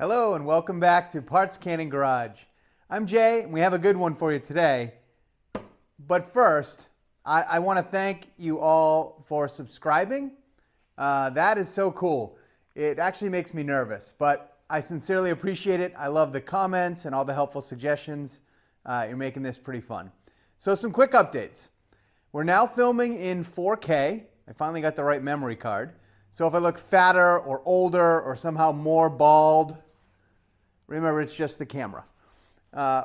Hello and welcome back to Parts Cannon Garage. I'm Jay and we have a good one for you today. But first, I want to thank you all for subscribing. That is so cool. It actually makes me nervous, but I sincerely appreciate it. I love the comments and all the helpful suggestions. You're making this pretty fun. So some quick updates. We're now filming in 4K. I finally got the right memory card. So if I look fatter or older or somehow more bald, remember, it's just the camera.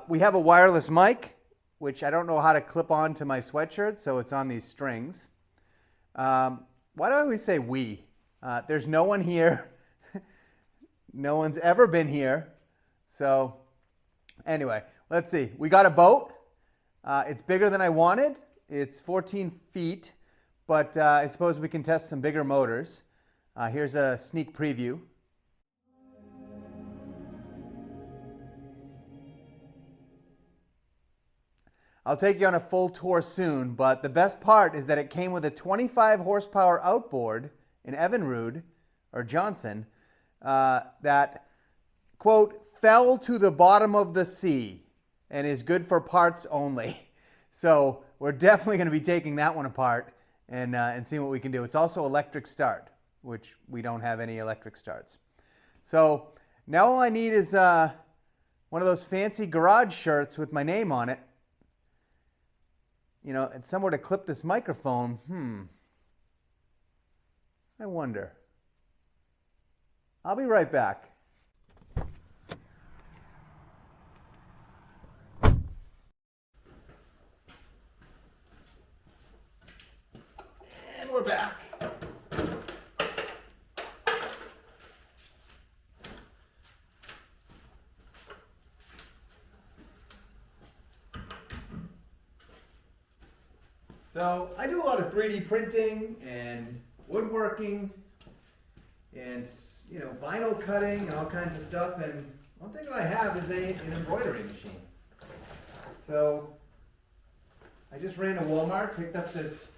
We have a wireless mic, which I don't know how to clip on to my sweatshirt, so it's on these strings. Why do I always say we? There's no one here. No one's ever been here. So anyway, let's see. We got a boat. It's bigger than I wanted. It's 14 feet, but I suppose we can test some bigger motors. Here's a sneak preview. I'll take you on a full tour soon, but the best part is that it came with a 25 horsepower outboard in Evinrude, or Johnson, that, quote, fell to the bottom of the sea and is good for parts only. So we're definitely going to be taking that one apart and seeing what we can do. It's also electric start, which we don't have any electric starts. So now all I need is one of those fancy garage shirts with my name on it. You know, and somewhere to clip this microphone. I wonder. I'll be right back. And we're back. So I do a lot of 3D printing and woodworking and, you know, vinyl cutting and all kinds of stuff. And one thing that I have is an embroidery machine. So I just ran to Walmart, picked up this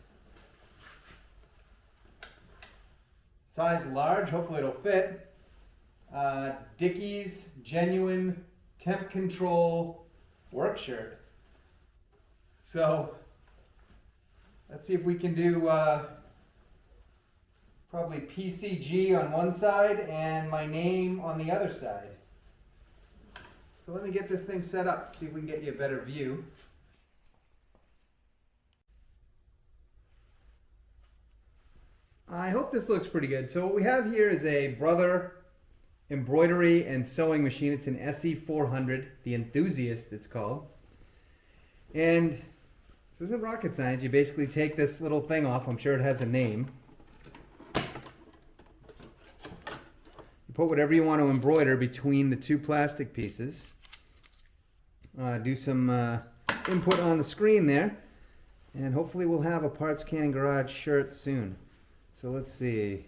size large, hopefully it'll fit, Dickies Genuine Temp Control work shirt. So let's see if we can do probably PCG on one side and my name on the other side. So let me get this thing set up, see if we can get you a better view. I hope this looks pretty good. So what we have here is a Brother embroidery and sewing machine. It's an SE400, the Enthusiast it's called. And this isn't rocket science. You basically take this little thing off. I'm sure it has a name. You put whatever you want to embroider between the two plastic pieces. Do some input on the screen there. And hopefully we'll have a Parts Cannon Garage shirt soon. So let's see.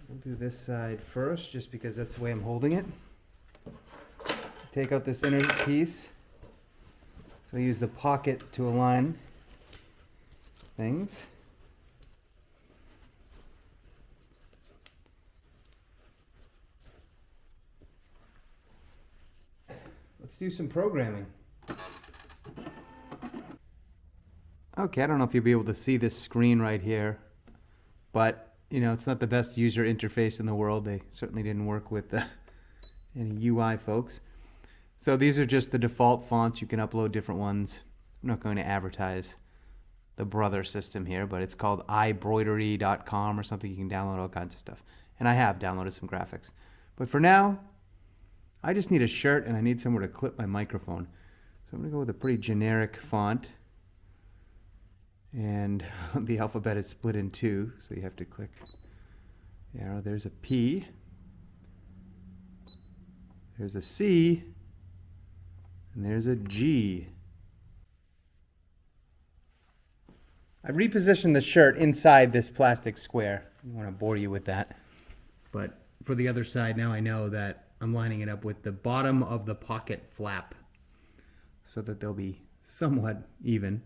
We'll do this side first just because that's the way I'm holding it. Take out this inner piece. So use the pocket to align things. Let's do some programming. Okay, I don't know if you'll be able to see this screen right here, but you know, it's not the best user interface in the world. They certainly didn't work with any UI folks. So these are just the default fonts. You can upload different ones. I'm not going to advertise the Brother system here, but it's called ibroidery.com or something. You can download all kinds of stuff. And I have downloaded some graphics. But for now, I just need a shirt and I need somewhere to clip my microphone. So I'm going to go with a pretty generic font. And the alphabet is split in two, so you have to click the arrow. There's a P. There's a C. And there's a G. I've repositioned the shirt inside this plastic square. I don't want to bore you with that. But for the other side, now I know that I'm lining it up with the bottom of the pocket flap so that they'll be somewhat even.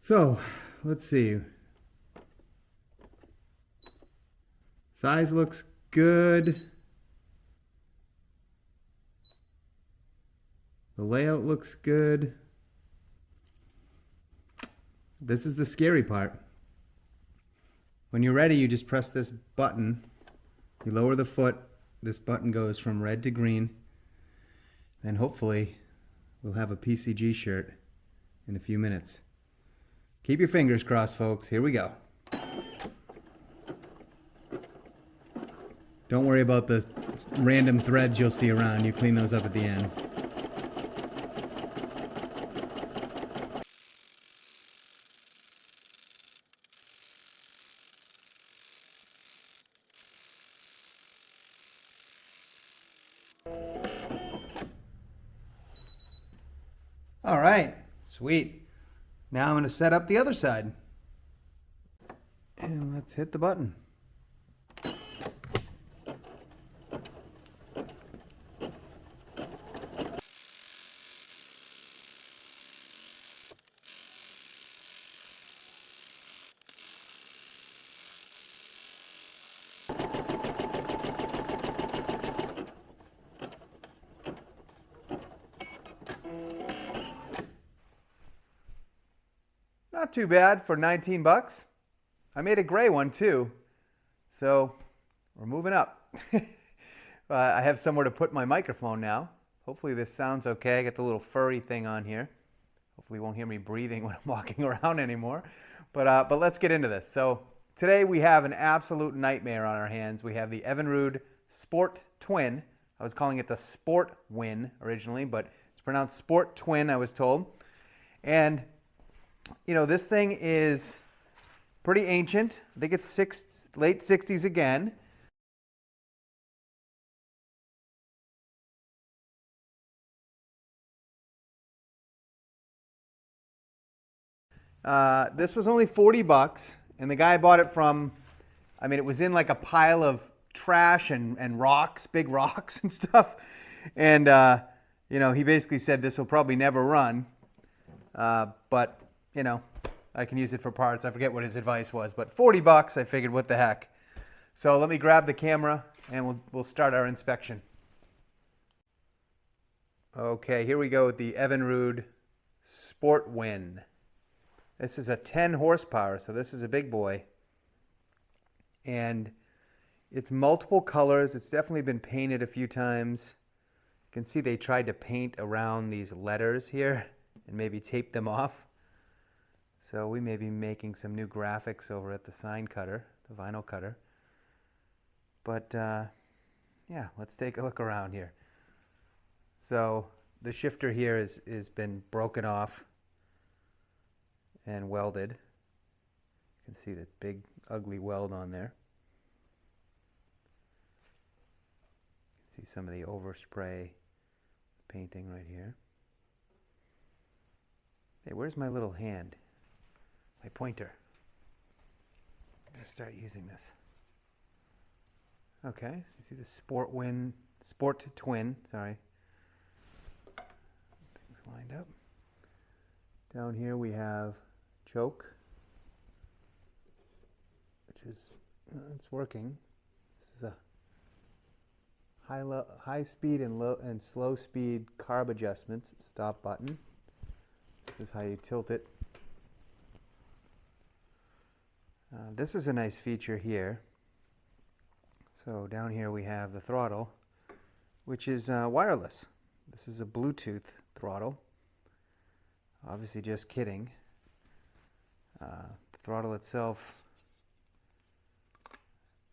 So, let's see. Size looks good. The layout looks good. This is the scary part. When you're ready, you just press this button. You lower the foot. This button goes from red to green. And hopefully, we'll have a PCG shirt in a few minutes. Keep your fingers crossed, folks. Here we go. Don't worry about the random threads you'll see around. You clean those up at the end. All right, sweet. Now I'm going to set up the other side. And let's hit the button. Not too bad for 19 bucks. I made a gray one too, so we're moving up. I have somewhere to put my microphone now. Hopefully this sounds okay. I got the little furry thing on here. Hopefully you won't hear me breathing when I'm walking around anymore. But let's get into this. So today we have an absolute nightmare on our hands. We have the Evinrude Sportwin. I was calling it the Sportwin originally, but it's pronounced Sportwin, I was told. And you know, this thing is pretty ancient. I think it's late 60s again. This was only 40 bucks, and the guy bought it from, I mean, it was in like a pile of trash and rocks, big rocks and stuff. And, you know, he basically said this will probably never run, but you know, I can use it for parts. I forget what his advice was, but 40 bucks, I figured, what the heck. So let me grab the camera and we'll start our inspection. Okay, here we go with the Evinrude Sportwin. This is a 10 horsepower, so this is a big boy. And it's multiple colors. It's definitely been painted a few times. You can see they tried to paint around these letters here and maybe tape them off. So we may be making some new graphics over at the sign cutter, the vinyl cutter. But yeah, let's take a look around here. So the shifter here is been broken off and welded. You can see the big ugly weld on there. You can see some of the overspray painting right here. Hey, where's my little hand? My pointer. I'm going to start using this. Okay, so you see the Sportwin, Sportwin, sorry. Things lined up. Down here we have choke, which is, it's working. This is a high speed and low and slow speed carb adjustments, stop button. This is how you tilt it. This is a nice feature here. So down here we have the throttle, which is wireless. This is a Bluetooth throttle. Obviously just kidding. The throttle itself,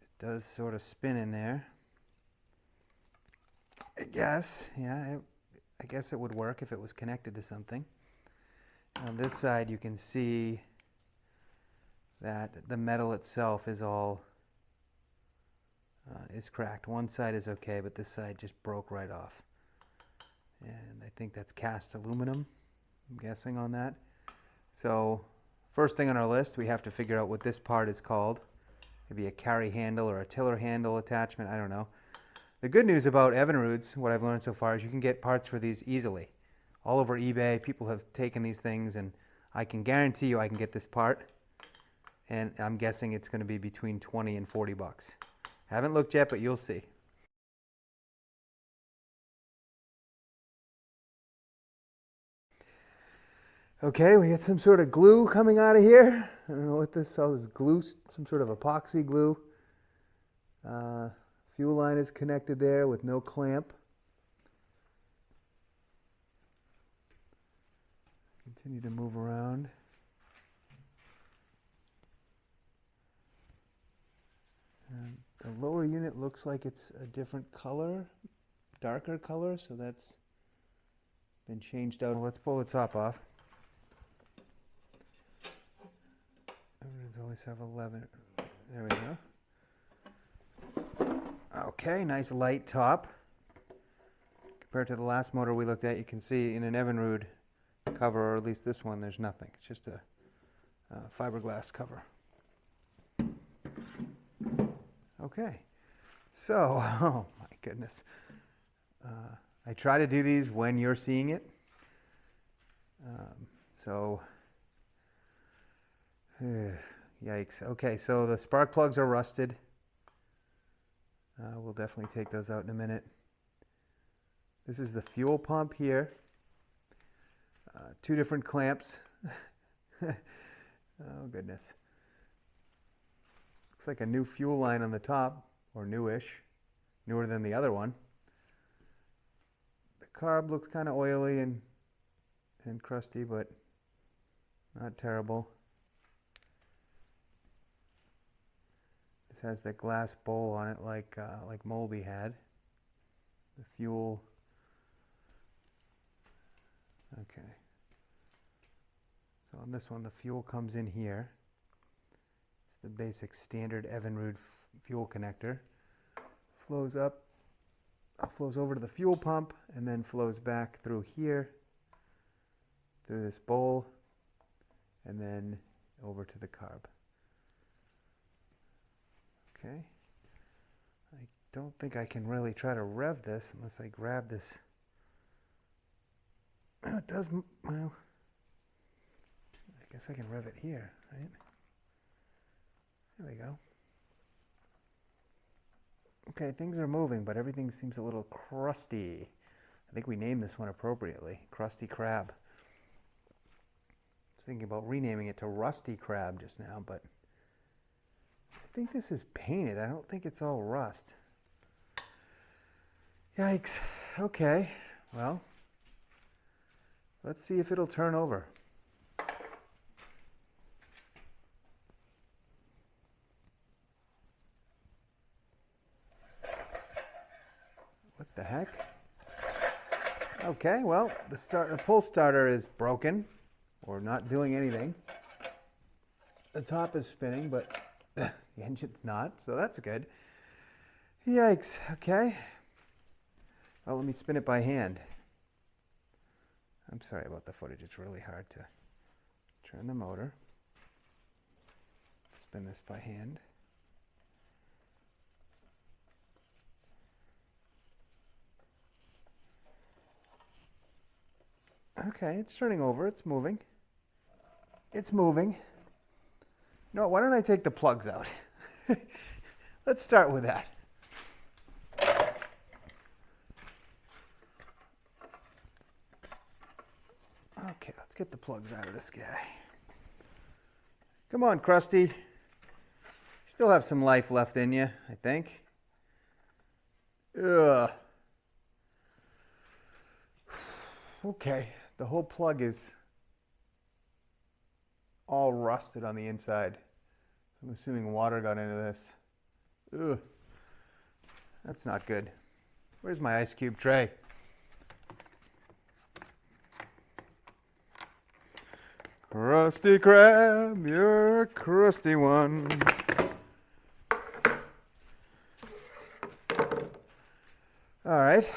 it does sort of spin in there. I guess, yeah, I guess it would work if it was connected to something. On this side you can see that the metal itself is all is cracked. One side is okay, but this side just broke right off. And I think that's cast aluminum, I'm guessing on that. So first thing on our list, we have to figure out what this part is called. Maybe a carry handle or a tiller handle attachment, I don't know. The good news about Evinrude's, what I've learned so far, is you can get parts for these easily. All over eBay, people have taken these things, and I can guarantee you I can get this part. And I'm guessing it's going to be between 20 and 40 bucks. Haven't looked yet, but you'll see. Okay, we get some sort of glue coming out of here. I don't know what this is. Glue, some sort of epoxy glue. Fuel line is connected there with no clamp. Continue to move around. And the lower unit looks like it's a different color, darker color, so that's been changed out. Let's pull the top off. Evinrudes always have 11. There we go. Okay, nice light top. Compared to the last motor we looked at, you can see in an Evinrude cover, or at least this one, there's nothing. It's just a fiberglass cover. Okay, so, oh my goodness. I try to do these when you're seeing it. Yikes. Okay, so the spark plugs are rusted. We'll definitely take those out in a minute. This is the fuel pump here. Two different clamps. Oh goodness. Looks like a new fuel line on the top, or newish, newer than the other one. The carb looks kind of oily and crusty, but not terrible. This has that glass bowl on it like Moldy had. The fuel. Okay. So on this one, the fuel comes in here. It's the basic standard Evinrude fuel connector. Flows up, flows over to the fuel pump, and then flows back through here, through this bowl, and then over to the carb. Okay. I don't think I can really try to rev this unless I grab this. Oh, it does, well, I guess I can rev it here, right? There we go. Okay, things are moving, but everything seems a little crusty. I think we named this one appropriately, Crusty Crab. I was thinking about renaming it to Rusty Crab just now, but I think this is painted. I don't think it's all rust. Yikes. Okay, well, let's see if it'll turn over. What the heck? Okay, well, the pull starter is broken, or not doing anything. The top is spinning, but the engine's not, so that's good. Yikes, okay. Well, let me spin it by hand. I'm sorry about the footage, it's really hard to turn the motor. Spin this by hand. Okay, it's turning over, it's moving. It's moving. No, why don't I take the plugs out? Let's start with that. Okay, let's get the plugs out of this guy. Come on, Crusty. You still have some life left in you, I think. Ugh. Okay, the whole plug is all rusted on the inside. So I'm assuming water got into this. Ugh. That's not good. Where's my ice cube tray? Crusty Crab, you're a crusty one. All right.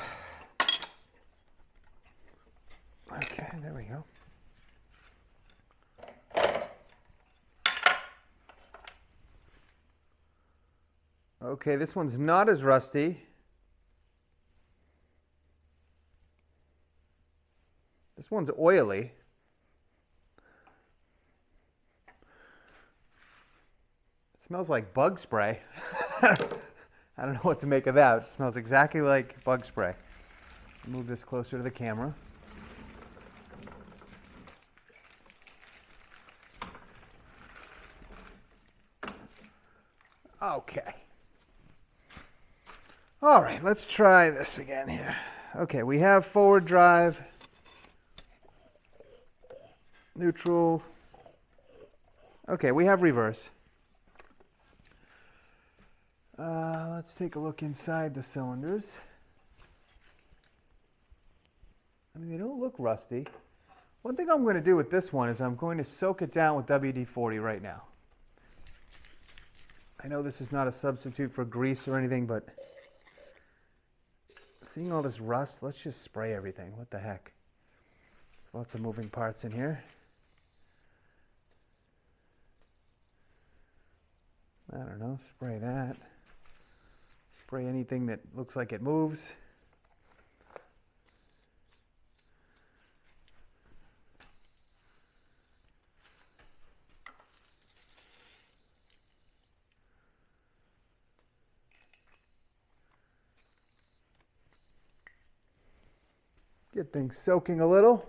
Okay, there we go. Okay, this one's not as rusty. This one's oily. It smells like bug spray. I I don't know what to make of that. It smells exactly like bug spray. Move this closer to the camera. Okay. All right, let's try this again here. Okay, we have forward drive, neutral. Okay, we have reverse. Let's take a look inside the cylinders. I mean, they don't look rusty. One thing I'm going to do with this one is I'm going to soak it down with WD-40 right now. I know this is not a substitute for grease or anything, but seeing all this rust, let's just spray everything. What the heck? There's lots of moving parts in here. I don't know, spray that. Spray anything that looks like it moves. Get things soaking a little.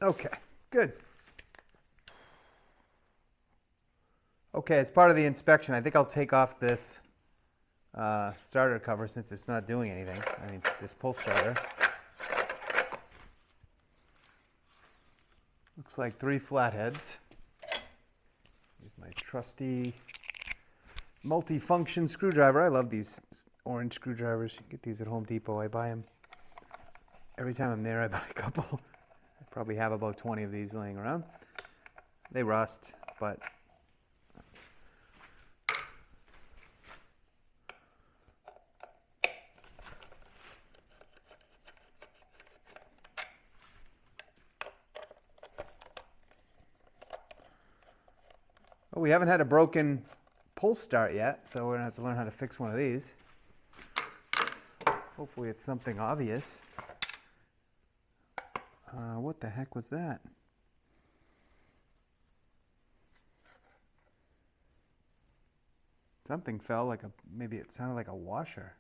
Okay, good. Okay, as part of the inspection, I think I'll take off this starter cover since it's not doing anything. I mean, this pull starter. Looks like 3 flatheads. Here's my trusty multi-function screwdriver. I love these orange screwdrivers. You can get these at Home Depot. I buy them every time I'm there. I buy a couple. I probably have about 20 of these laying around. They rust, but oh, we haven't had a broken pull start yet, so we're going to have to learn how to fix one of these. Hopefully it's something obvious. What the heck was that? Something fell like maybe it sounded like a washer.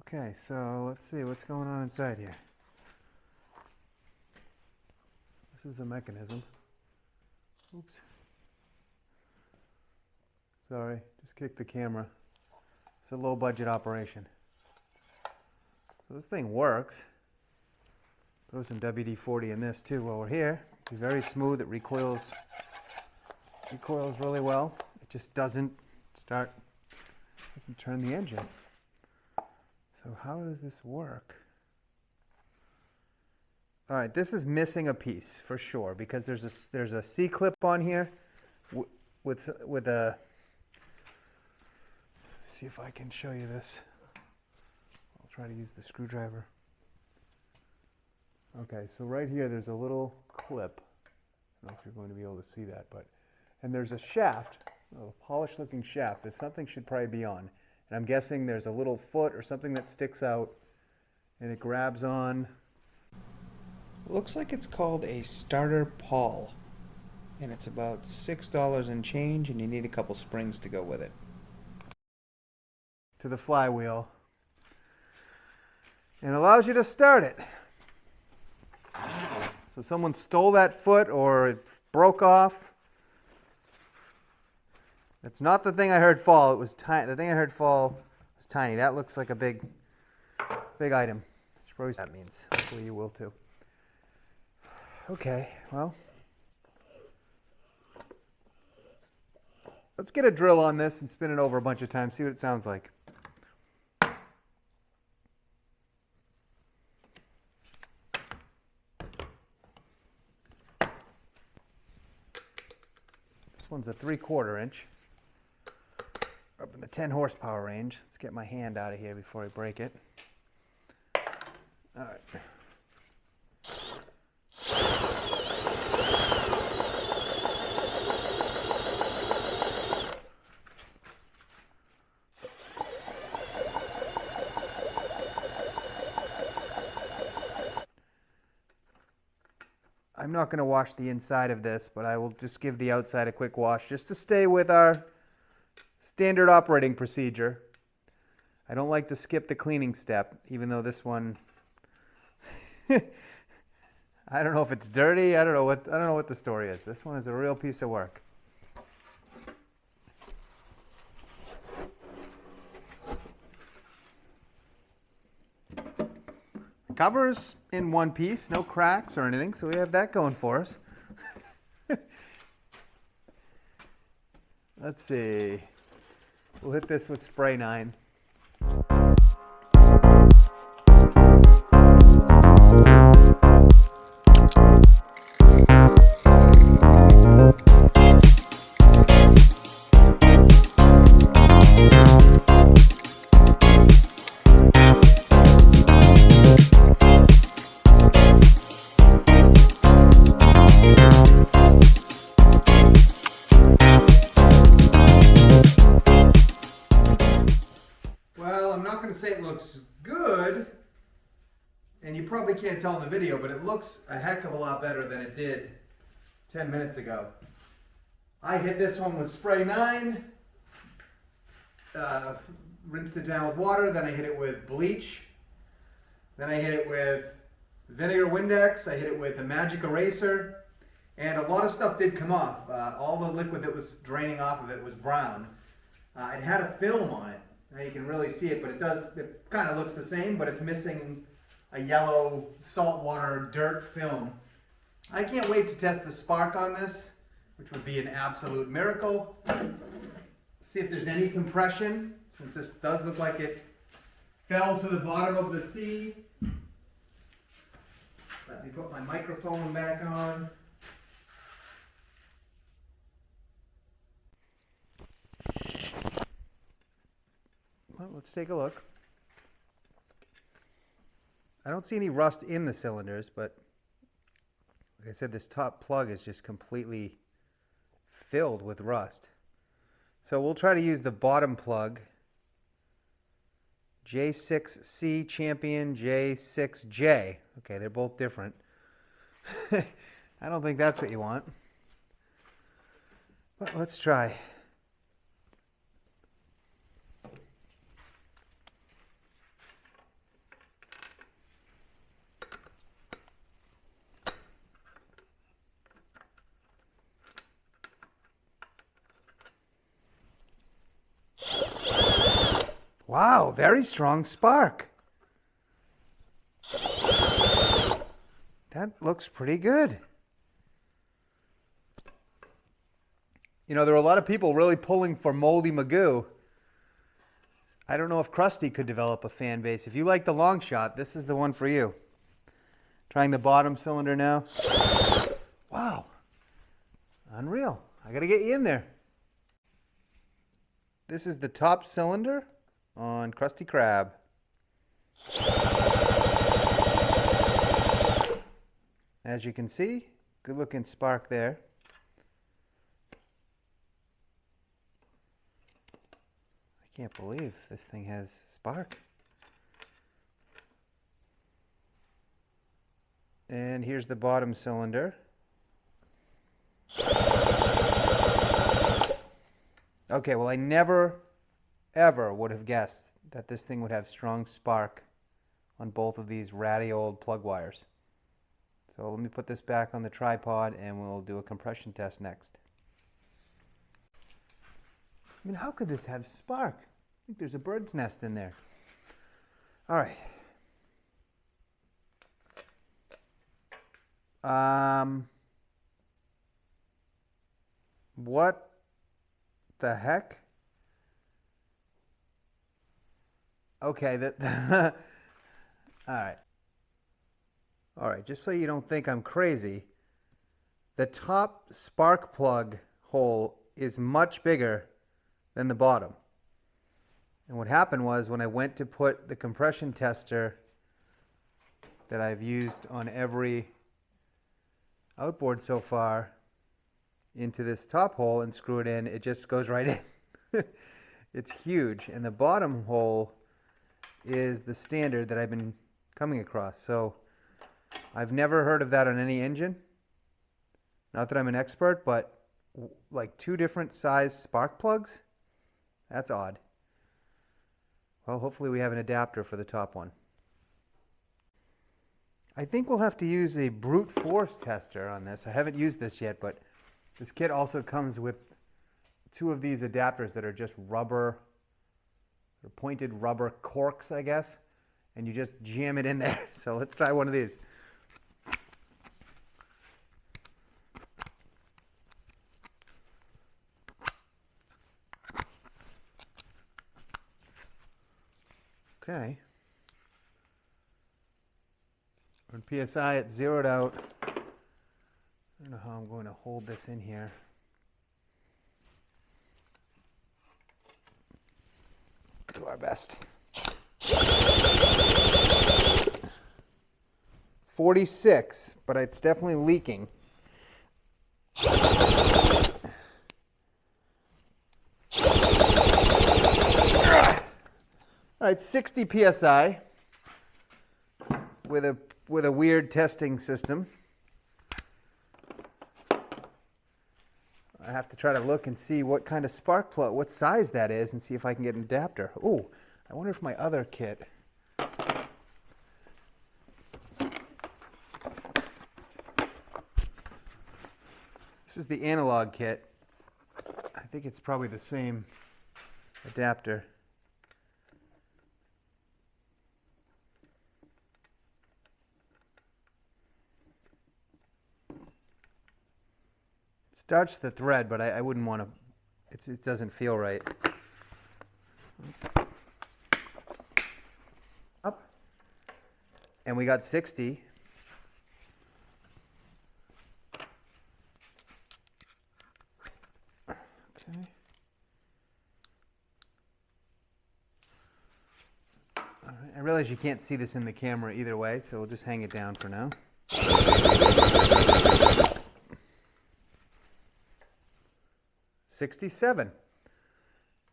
Okay, so let's see what's going on inside here. This is the mechanism. Oops. Sorry, just kicked the camera. It's a low budget operation. So this thing works. Throw some WD-40 in this too while we're here. It's very smooth, it recoils really well. It just doesn't turn the engine. So how does this work? All right, this is missing a piece for sure because there's a C-clip on here with a. See if I can show you this. I'll try to use the screwdriver. Okay, so right here there's a little clip. I don't know if you're going to be able to see that, and there's a shaft, a polished looking shaft that something should probably be on. And I'm guessing there's a little foot or something that sticks out and it grabs on. It looks like it's called a starter pawl. And it's about $6 and change, and you need a couple springs to go with it. To the flywheel. And allows you to start it. So someone stole that foot or it broke off. That's not the thing I heard fall. It was tiny. The thing I heard fall was tiny. That looks like a big item. That means. Hopefully you will too. Okay, well. Let's get a drill on this and spin it over a bunch of times, see what it sounds like. This one's a 3/4 inch. Up in the 10 horsepower range. Let's get my hand out of here before I break it. All right. I'm not going to wash the inside of this, but I will just give the outside a quick wash just to stay with our standard operating procedure. I don't like to skip the cleaning step, even though this one, I don't know if it's dirty. I don't know what the story is. This one is a real piece of work. The cover's in one piece, no cracks or anything, so we have that going for us. Let's see. We'll hit this with spray 9. Say it looks good, and you probably can't tell in the video, but it looks a heck of a lot better than it did 10 minutes ago. I hit this one with spray 9, rinsed it down with water, then I hit it with bleach, then I hit it with vinegar Windex, I hit it with a magic eraser, and a lot of stuff did come off. All the liquid that was draining off of it was brown. It had a film on it. Now you can really see it, but it kind of looks the same, but it's missing a yellow saltwater dirt film. I can't wait to test the spark on this, which would be an absolute miracle. See if there's any compression, since this does look like it fell to the bottom of the sea. Let me put my microphone back on. Well, let's take a look. I don't see any rust in the cylinders, but like I said, this top plug is just completely filled with rust. So we'll try to use the bottom plug, J6C Champion J6J. Okay, they're both different. I don't think that's what you want. But let's try. Wow, very strong spark. That looks pretty good. You know, there were a lot of people really pulling for Moldy Magoo. I don't know if Crusty could develop a fan base. If you like the long shot, this is the one for you. Trying the bottom cylinder now. Wow. Unreal. I got to get you in there. This is the top cylinder on Crusty Crab. As you can see, good looking spark there. I can't believe this thing has spark. And here's the bottom cylinder. Okay, well I never ever would have guessed that this thing would have strong spark on both of these ratty old plug wires. So let me put this back on the tripod and we'll do a compression test next. I mean, how could this have spark? I think there's a bird's nest in there. All right. What the heck? Okay, all right, just so you don't think I'm crazy, the top spark plug hole is much bigger than the bottom. And what happened was when I went to put the compression tester that I've used on every outboard so far into this top hole and screw it in, it just goes right in. It's huge, and the bottom hole is the standard that I've been coming across. So I've never heard of that on any engine. Not that I'm an expert, but like 2 different size spark plugs? That's odd. Well, hopefully we have an adapter for the top one. I think we'll have to use a brute force tester on this. I haven't used this yet, but this kit also comes with 2 of these adapters that are just rubber, or pointed rubber corks, I guess, and you just jam it in there. So let's try one of these. Okay. On PSI, it's zeroed out. I don't know how I'm going to hold this in here. Do our best. 46, but it's definitely leaking. All right, 60 PSI with a weird testing system. I have to try to look and see what kind of spark plug, what size that is, and see if I can get an adapter. Oh, I wonder if my other kit. This is the analog kit. I think it's probably the same adapter. Starts the thread, but I wouldn't want to, it doesn't feel right. Up. And we got 60. Okay. All right. I realize you can't see this in the camera either way, so we'll just hang it down for now. 67.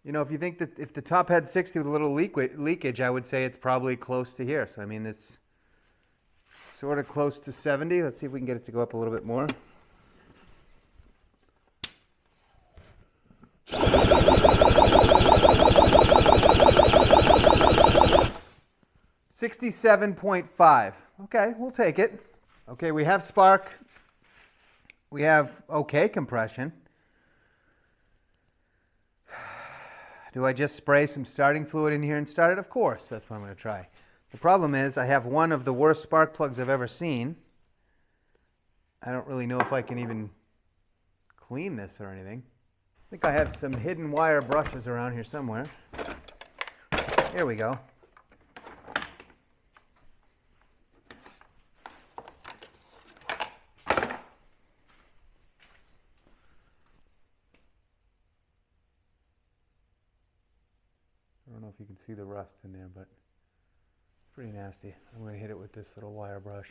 You know, if you think that if the top had 60 with a little leakage, I would say it's probably close to here. So, I mean, it's sort of close to 70. Let's see if we can get it to go up a little bit more. $67.5. Okay, we'll take it. Okay, we have spark. We have okay compression. Do I just spray some starting fluid in here and start it? Of course, that's what I'm going to try. The problem is I have one of the worst spark plugs I've ever seen. I don't really know if I can even clean this or anything. I think I have some hidden wire brushes around here somewhere. Here we go. I don't know if you can see the rust in there, but it's pretty nasty. I'm going to hit it with this little wire brush.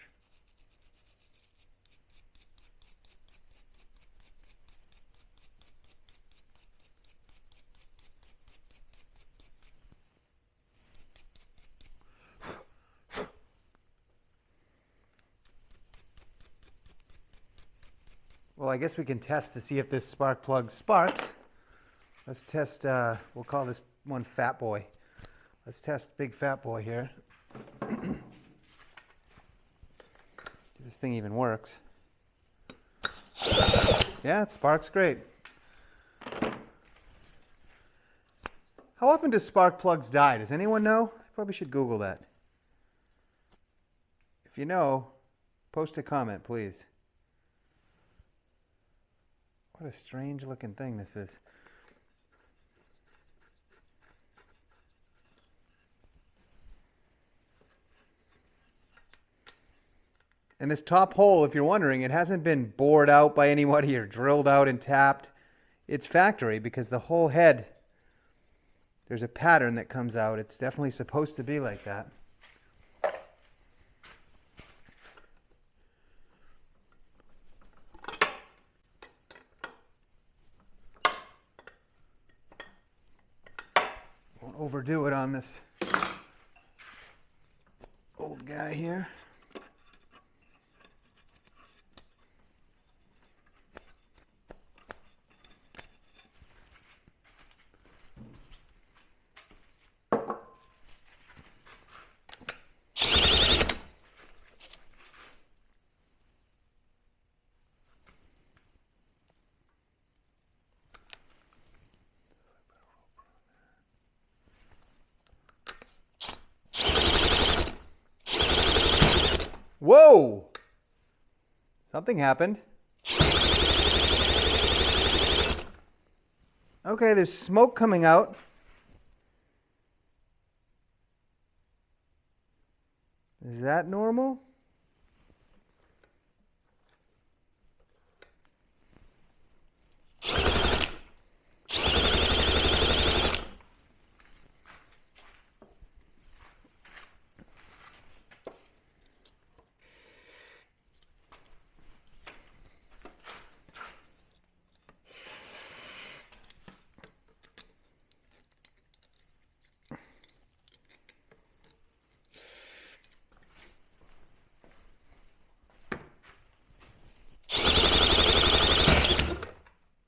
Well, I guess we can test to see if this spark plug sparks. Let's test, we'll call this one Fat Boy. Let's test Big Fat Boy here. This thing even works. Yeah, it sparks great. How often do spark plugs die? Does anyone know? I probably should Google that. If you know, post a comment, please. What a strange looking thing this is. And this top hole, if you're wondering, it hasn't been bored out by anybody or drilled out and tapped. It's factory because the whole head, there's a pattern that comes out. It's definitely supposed to be like that. Won't overdo it on this old guy here. Whoa! Something happened. Okay, there's smoke coming out. Is that normal?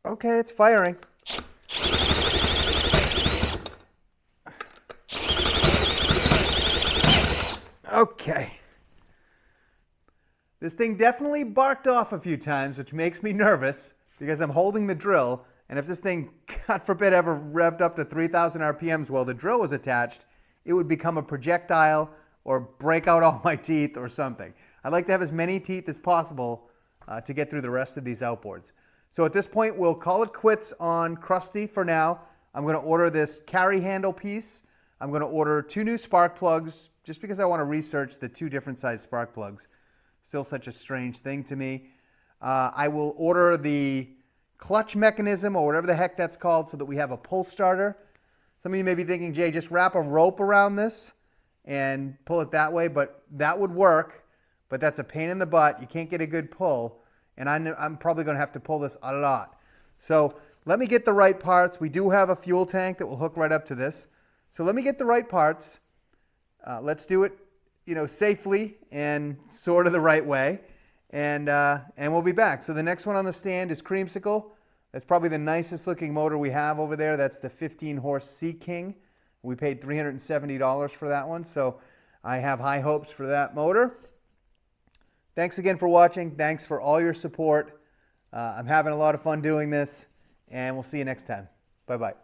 Okay, it's firing. Okay. This thing definitely barked off a few times, which makes me nervous because I'm holding the drill, and if this thing, God forbid, ever revved up to 3,000 RPMs while the drill was attached, it would become a projectile or break out all my teeth or something. I'd like to have as many teeth as possible to get through the rest of these outboards. So at this point, we'll call it quits on Crusty for now. I'm going to order this carry handle piece. I'm going to order 2 new spark plugs just because I want to research the 2 different size spark plugs. Still such a strange thing to me. I will order the clutch mechanism or whatever the heck that's called so that we have a pull starter. Some of you may be thinking, Jay, just wrap a rope around this and pull it that way, but that would work, but that's a pain in the butt. You can't get a good pull. And I'm probably going to have to pull this a lot. So let me get the right parts. We do have a fuel tank that will hook right up to this. So let me get the right parts. Let's do it, safely and sort of the right way. And we'll be back. So the next one on the stand is Creamsicle. That's probably the nicest looking motor we have over there. That's the 15-horse Sea King. We paid $370 for that one. So I have high hopes for that motor. Thanks again for watching. Thanks for all your support. I'm having a lot of fun doing this, and we'll see you next time. Bye-bye.